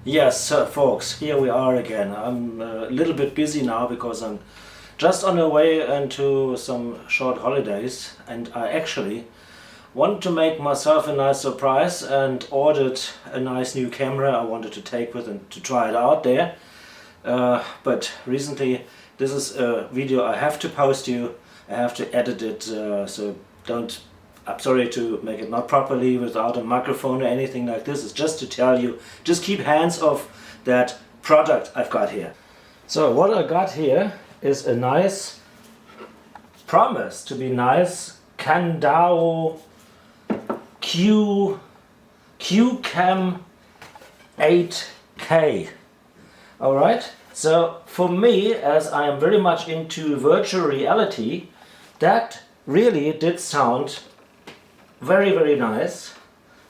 Yes, folks, here we are again. I'm a little bit busy now because I'm just on the way into some short holidays, and I actually wanted to make myself a nice surprise and ordered a nice new camera I wanted to take with and to try it out there. But recently, this is a video I have to post you. I have to edit it, so don't. I'm sorry to make it not properly without a microphone or anything like this. It's just to tell you, just keep hands off that product I've got here. So what I got here is a nice, promise to be nice, Qandao Qoocam 8K. Alright, so for me, as I am very much into virtual reality, that really did sound very nice,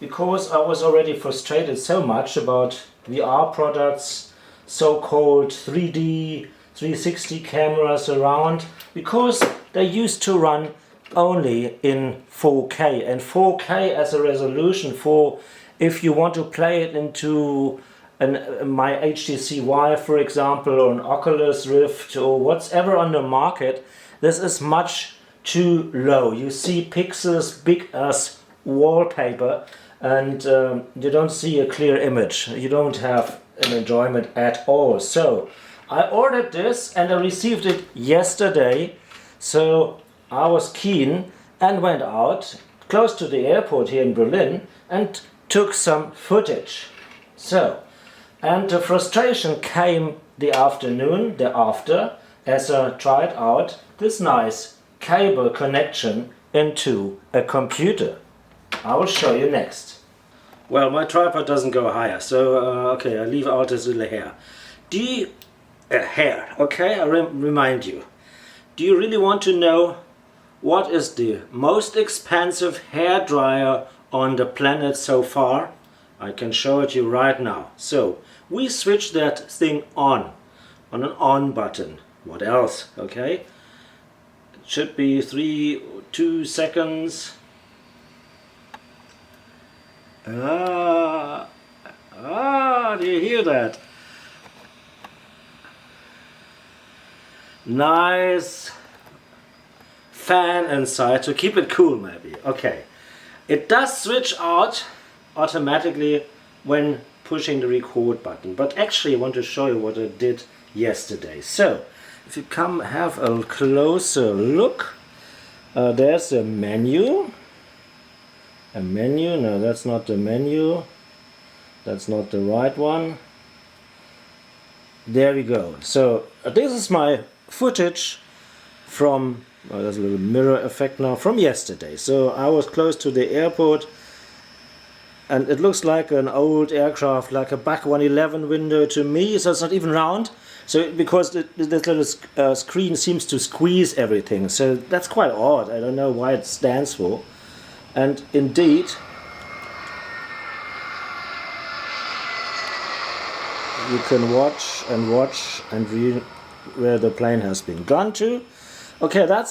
because I was already frustrated so much about VR products, so-called 3D 360 cameras around, because they used to run only in 4K, and 4K as a resolution for if you want to play it into my HTC Vive, for example, or an Oculus Rift or whatever on the market, this is much too low. You see pixels big as wallpaper, and you don't see a clear image. You don't have an enjoyment at all. So I ordered this and I received it yesterday, so I was keen and went out close to the airport here in Berlin and took some footage. So, and the frustration came the afternoon thereafter as I tried out this nice cable connection into a computer. I will show you next. Well, my tripod doesn't go higher, so okay, I leave out this little hair. Hair, okay, I remind you. Do you really want to know what is the most expensive hair dryer on the planet so far? I can show it you right now. So, we switch that thing on an on button. What else, okay? Should be 2 seconds. Do you hear that? Nice fan inside to keep it cool, maybe. Okay. It does switch out automatically when pushing the record button, but actually I want to show you what I did yesterday. So, if you come have a closer look, there's a menu. A menu, no, that's not the menu. That's not the right one. There we go. So this is my footage from, there's a little mirror effect now, from yesterday. So I was close to the airport, and it looks like an old aircraft, like a Bach 111 window to me, so it's not even round. So because this little screen seems to squeeze everything, so that's quite odd. I don't know why it stands for. And indeed, you can watch and read where the plane has been gone to. Okay, that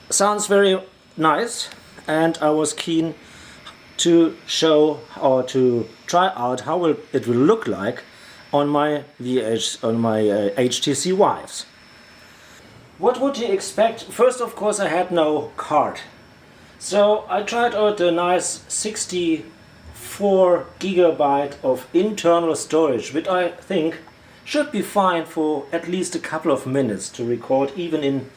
sounds very nice, and I was keen to show or to try out how it will look like on my HTC Vives. What would you expect? First, of course, I had no card. So I tried out the nice 64 GB of internal storage, which I think should be fine for at least a couple of minutes to record even in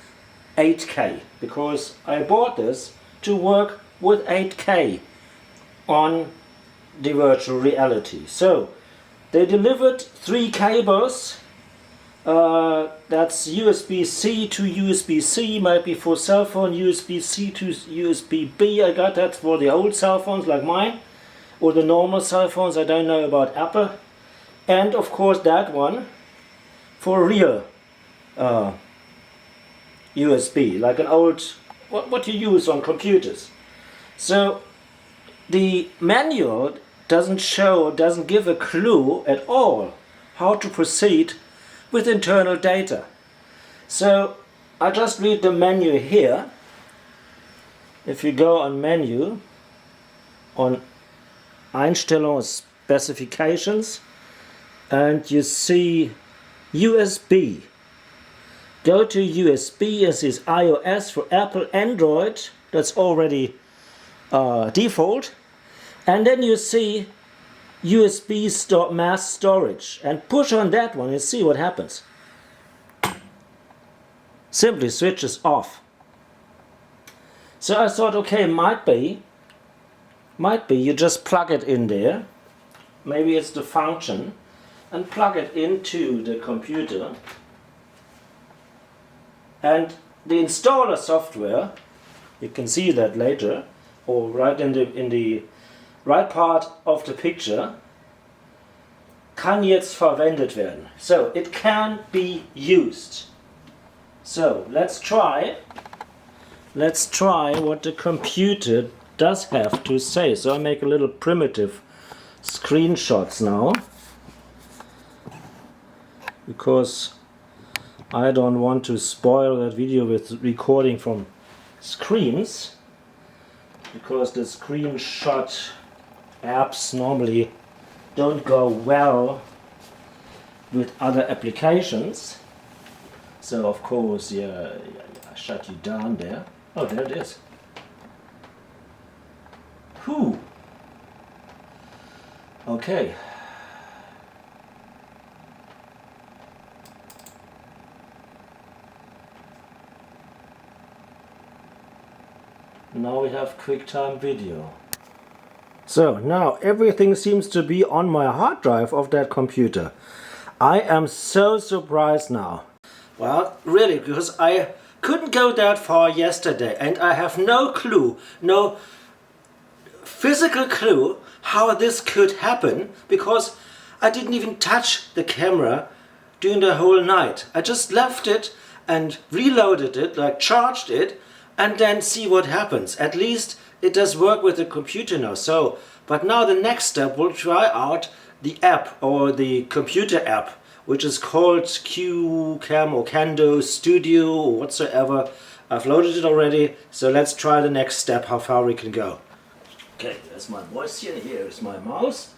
8K, because I bought this to work with 8K on the virtual reality. So they delivered 3 cables. That's USB-C to USB-C, might be for cell phone, USB-C to USB-B. I got that for the old cell phones like mine, or the normal cell phones. I don't know about Apple. And of course that one for real USB, like an old, what you use on computers. So the manual doesn't give a clue at all how to proceed with internal data. So I just read the menu here. If you go on menu, on Einstellungen, specifications, and you see USB. Go to USB, and this iOS for Apple, Android, that's already default. And then you see USB mass storage, and push on that one and see what happens. Simply switches off. So I thought, okay, might be you just plug it in there. Maybe it's the function, and plug it into the computer. And the installer software, you can see that later, or right in the right part of the picture, kann jetzt verwendet werden. So it can be used. So let's try what the computer does have to say. So I make a little primitive screenshots now, because I don't want to spoil that video with recording from screens, because the screenshot apps normally don't go well with other applications. So of course, yeah, I shut you down there. Oh, there it is. Whew. Okay. Now we have QuickTime video. So now everything seems to be on my hard drive of that computer. I am so surprised now. Well, really, because I couldn't go that far yesterday, and I have no clue, no physical clue how this could happen, because I didn't even touch the camera during the whole night. I just left it and reloaded it, like charged it, and then see what happens. At least it does work with the computer now. So, but now the next step, we'll try out the app, or the computer app, which is called Qoocam or Kando Studio or whatsoever. I've loaded it already, so let's try the next step, how far we can go. Okay, there's my voice here, here is my mouse.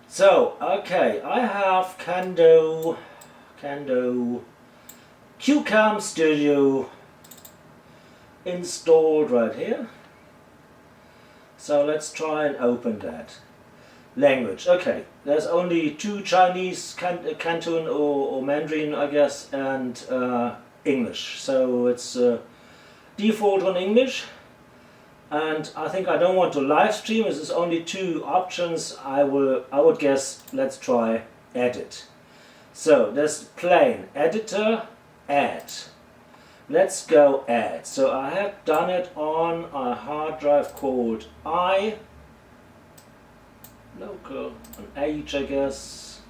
So, okay, I have Kando Qoocam Studio installed right here. So let's try and open that. Language, okay, there's only two Chinese, Canton or Mandarin, I guess, and English. So it's default on English, and I think I don't want to live stream. This is only two options. I would guess. Let's try edit. So there's plain editor, add. Let's go add. So I have done it on a hard drive called local, an H, I guess,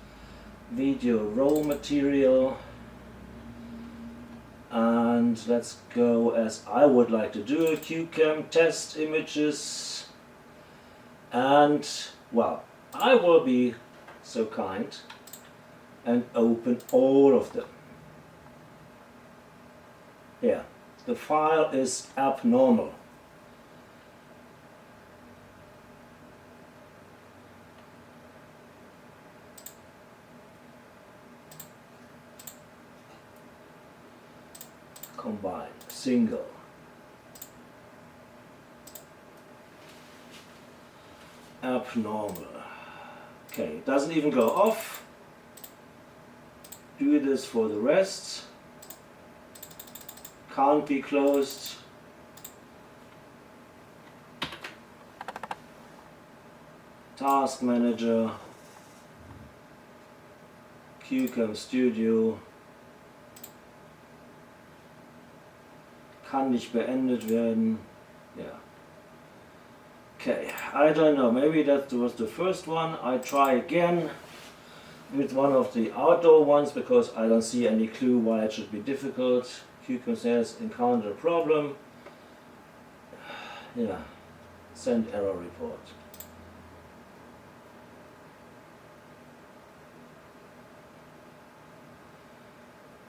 video raw material, and let's go as I would like to do it, Qoocam test images, and well, I will be so kind and open all of them. Yeah, the file is abnormal. Combine, single. Abnormal. Okay, it doesn't even go off. Do this for the rest. Can't be closed. Task Manager. Qoocam Studio. Kann nicht beendet werden. Yeah. Okay, I don't know, maybe that was the first one. I try again with one of the outdoor ones, because I don't see any clue why it should be difficult. Qoocam says encountered a problem. Yeah, send error report.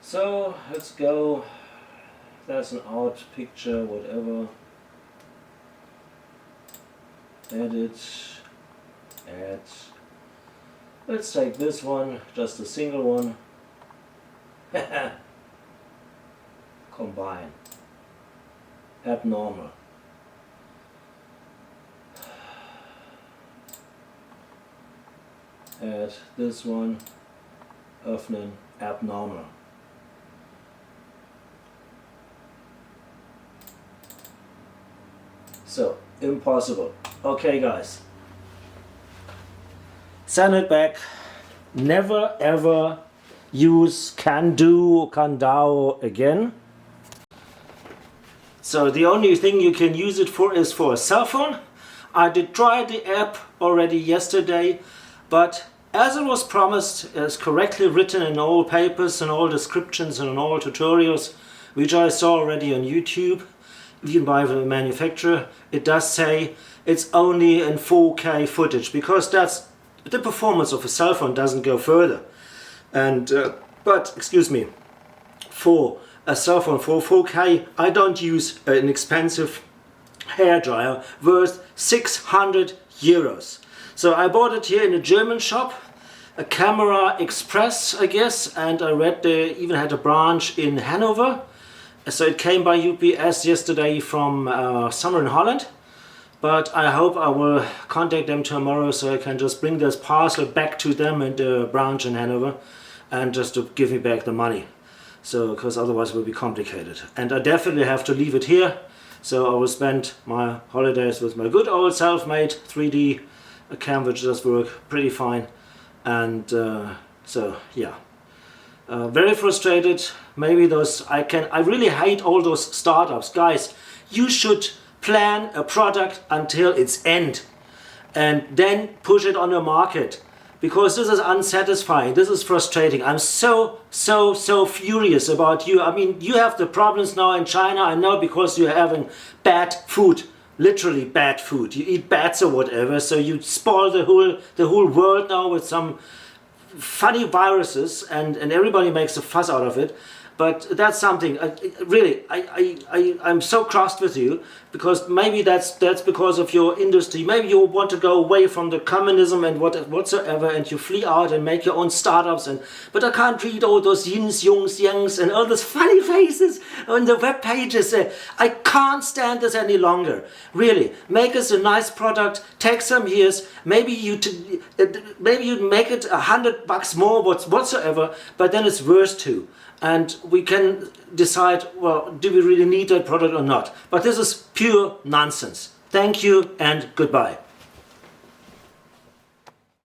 So let's go. There's an out picture, whatever. Edit, add, Let's take this one, just a single one. Combine. Abnormal. Add this one. Öffnen. Abnormal. So, impossible. Okay guys. Send it back. Never ever use can do, can dao again. So the only thing you can use it for is for a cell phone. I did try the app already yesterday, but as it was promised, as correctly written in all papers and all descriptions and in all tutorials, which I saw already on YouTube, even by the manufacturer, it does say it's only in 4K footage, because that's the performance of a cell phone doesn't go further. And but excuse me, for a cell phone for 4K, I don't use an expensive hairdryer worth 600 euros. So I bought it here in a German shop, a Camera Express, I guess, and I read they even had a branch in Hanover. So it came by UPS yesterday from somewhere in Holland. But I hope I will contact them tomorrow so I can just bring this parcel back to them in the branch in Hanover and just to give me back the money. So, because otherwise it will be complicated. And I definitely have to leave it here. So I will spend my holidays with my good old self-made 3D cam, which does work pretty fine. And so yeah, very frustrated. Maybe those I really hate all those startups, guys. You should plan a product until its end and then push it on the market, because this is unsatisfying, this is frustrating. I'm so furious about you. I mean, you have the problems now in China, I know, because you're having bad food, literally bad food. You eat bats or whatever, so you spoil the whole world now with some funny viruses, and everybody makes a fuss out of it. But that's something, I'm so crossed with you, because maybe that's because of your industry. Maybe you want to go away from the communism and whatsoever, and you flee out and make your own startups. But I can't read all those yins, jungs, yangs, and all those funny faces on the web pages. I can't stand this any longer. Really, make us a nice product. Take some years. Maybe you make it $100 more, whatsoever. But then it's worth too. And we can decide, well, do we really need that product or not? But this is pure nonsense. Thank you and goodbye.